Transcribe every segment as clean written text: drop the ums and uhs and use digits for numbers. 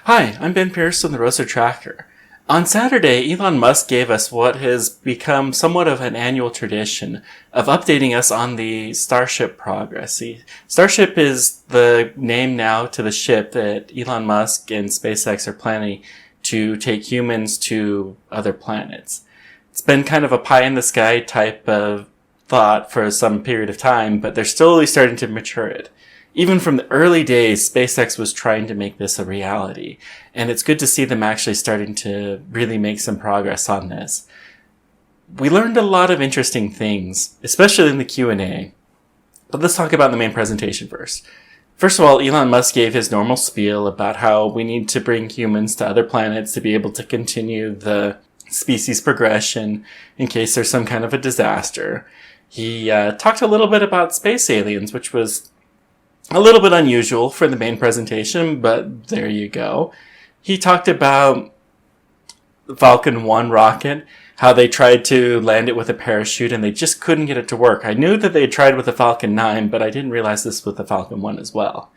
Hi, I'm Ben Pierce from the Rosa Tracker. On Saturday, Elon Musk gave us what has become somewhat of an annual tradition of updating us on the Starship progress. Starship is the name now to the ship that Elon Musk and SpaceX are planning to take humans to other planets. It's been kind of a pie in the sky type of thought for some period of time, but they're slowly starting to mature it. Even from the early days, SpaceX was trying to make this a reality, and it's good to see them actually starting to really make some progress on this. We learned a lot of interesting things, especially in the Q&A, but let's talk about the main presentation first. First of all, Elon Musk gave his normal spiel about how we need to bring humans to other planets to be able to continue the species progression in case there's some kind of a disaster. He talked a little bit about space aliens, which was a little bit unusual for the main presentation, but there you go. He talked about the Falcon 1 rocket, how they tried to land it with a parachute and they just couldn't get it to work. I knew that they had tried with the Falcon 9, but I didn't realize this with the Falcon 1 as well.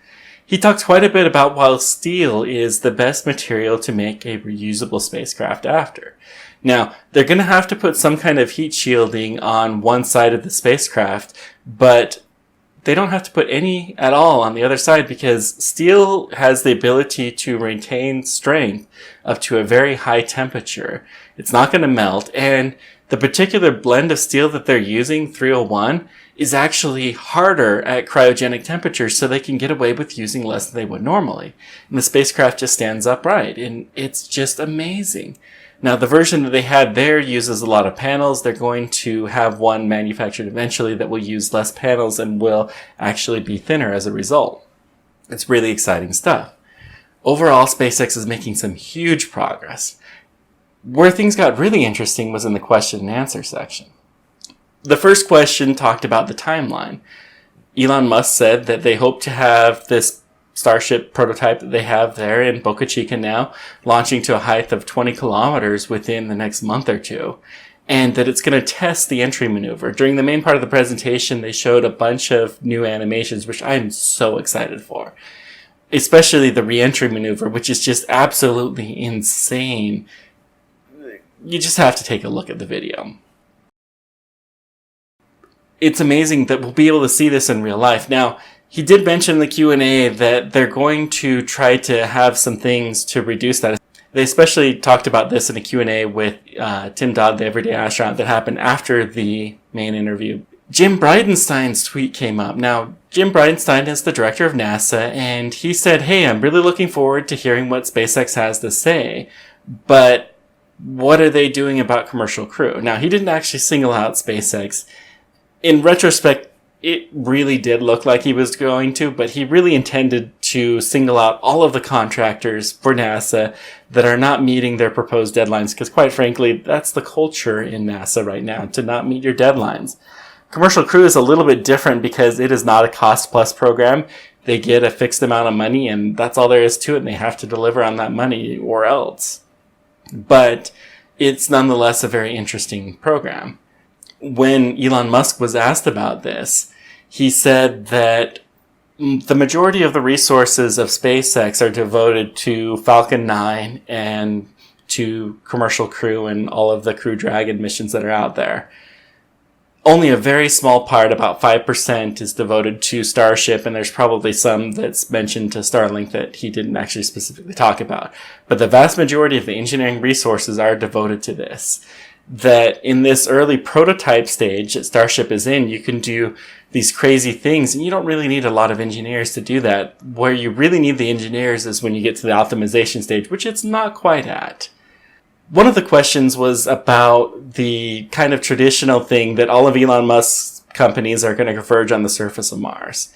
He talked quite a bit about why steel is the best material to make a reusable spacecraft after. Now, they're going to have to put some kind of heat shielding on one side of the spacecraft, but they don't have to put any at all on the other side because steel has the ability to retain strength up to a very high temperature. It's not going to melt, and the particular blend of steel that they're using, 301, is actually harder at cryogenic temperatures, so they can get away with using less than they would normally. And the spacecraft just stands upright, and it's just amazing. Now, the version that they had there uses a lot of panels. They're going to have one manufactured eventually that will use less panels and will actually be thinner as a result. It's really exciting stuff. Overall, SpaceX is making some huge progress. Where things got really interesting was in the question and answer section. The first question talked about the timeline. Elon Musk said that they hope to have this Starship prototype that they have there in Boca Chica now, launching to a height of 20 kilometers within the next month or two, and that it's going to test the entry maneuver. During the main part of the presentation, they showed a bunch of new animations, which I'm so excited for, especially the re-entry maneuver, which is just absolutely insane. You just have to take a look at the video. It's amazing that we'll be able to see this in real life. Now, he did mention in the Q&A that they're going to try to have some things to reduce that. They especially talked about this in a Q&A with Tim Dodd, the Everyday Astronaut, that happened after the main interview. Jim Bridenstine's tweet came up. Now, Jim Bridenstine is the director of NASA, and he said, "Hey, I'm really looking forward to hearing what SpaceX has to say, but what are they doing about commercial crew?" Now, he didn't actually single out SpaceX. In retrospect, it really did look like he was going to, but he really intended to single out all of the contractors for NASA that are not meeting their proposed deadlines, because quite frankly, that's the culture in NASA right now, to not meet your deadlines. Commercial crew is a little bit different because it is not a cost-plus program. They get a fixed amount of money, and that's all there is to it, and they have to deliver on that money or else. But it's nonetheless a very interesting program. When Elon Musk was asked about this, he said that the majority of the resources of SpaceX are devoted to Falcon 9 and to commercial crew and all of the Crew Dragon missions that are out there. Only a very small part, about 5%, is devoted to Starship, and there's probably some that's mentioned to Starlink that he didn't actually specifically talk about. But the vast majority of the engineering resources are devoted to this. That in this early prototype stage that Starship is in, you can do these crazy things, and you don't really need a lot of engineers to do that. Where you really need the engineers is when you get to the optimization stage, which it's not quite at. One of the questions was about the kind of traditional thing that all of Elon Musk's companies are going to converge on the surface of Mars.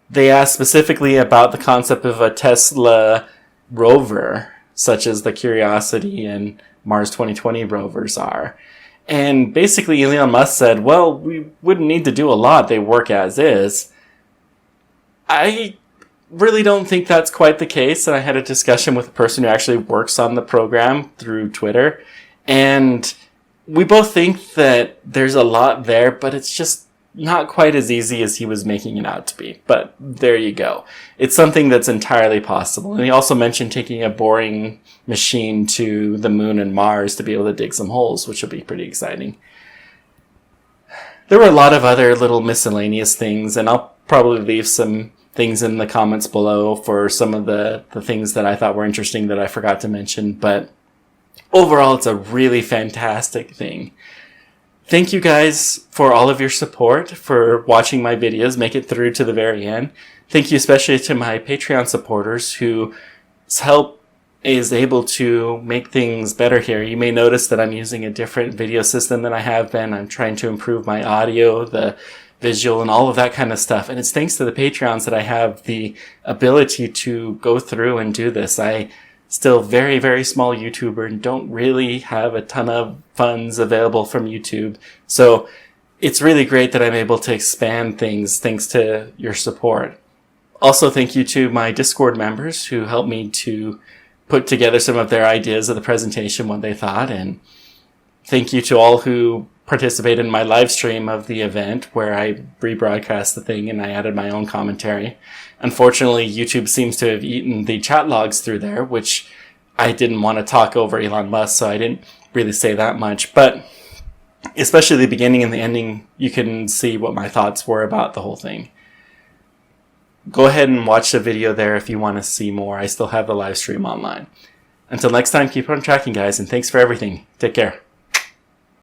They asked specifically about the concept of a Tesla rover, such as the Curiosity and Mars 2020 rovers are. And basically Elon Musk said, well, we wouldn't need to do a lot. They work as is. I really don't think that's quite the case. And I had a discussion with a person who actually works on the program through Twitter. And we both think that there's a lot there, but it's just not quite as easy as he was making it out to be. But there you go. It's something that's entirely possible. And he also mentioned taking a boring machine to the moon and Mars to be able to dig some holes, which will be pretty exciting. There were a lot of other little miscellaneous things, and I'll probably leave some things in the comments below for some of the things that I thought were interesting that I forgot to mention. But overall, it's a really fantastic thing. Thank you guys for all of your support, for watching my videos, make it through to the very end. Thank you especially to my Patreon supporters whose help is able to make things better here. You may notice that I'm using a different video system than I have been. I'm trying to improve my audio, the visual, and all of that kind of stuff. And it's thanks to the Patreons that I have the ability to go through and do this. I still very, very small YouTuber and don't really have a ton of funds available from YouTube. So it's really great that I'm able to expand things thanks to your support. Also, thank you to my Discord members who helped me to put together some of their ideas of the presentation, what they thought. And thank you to all who participated in my live stream of the event where I rebroadcast the thing and I added my own commentary. Unfortunately, YouTube seems to have eaten the chat logs through there, which I didn't want to talk over Elon Musk, so I didn't really say that much. But especially the beginning and the ending, you can see what my thoughts were about the whole thing. Go ahead and watch the video there if you want to see more. I still have the live stream online. Until next time, keep on tracking, guys, and thanks for everything. Take care.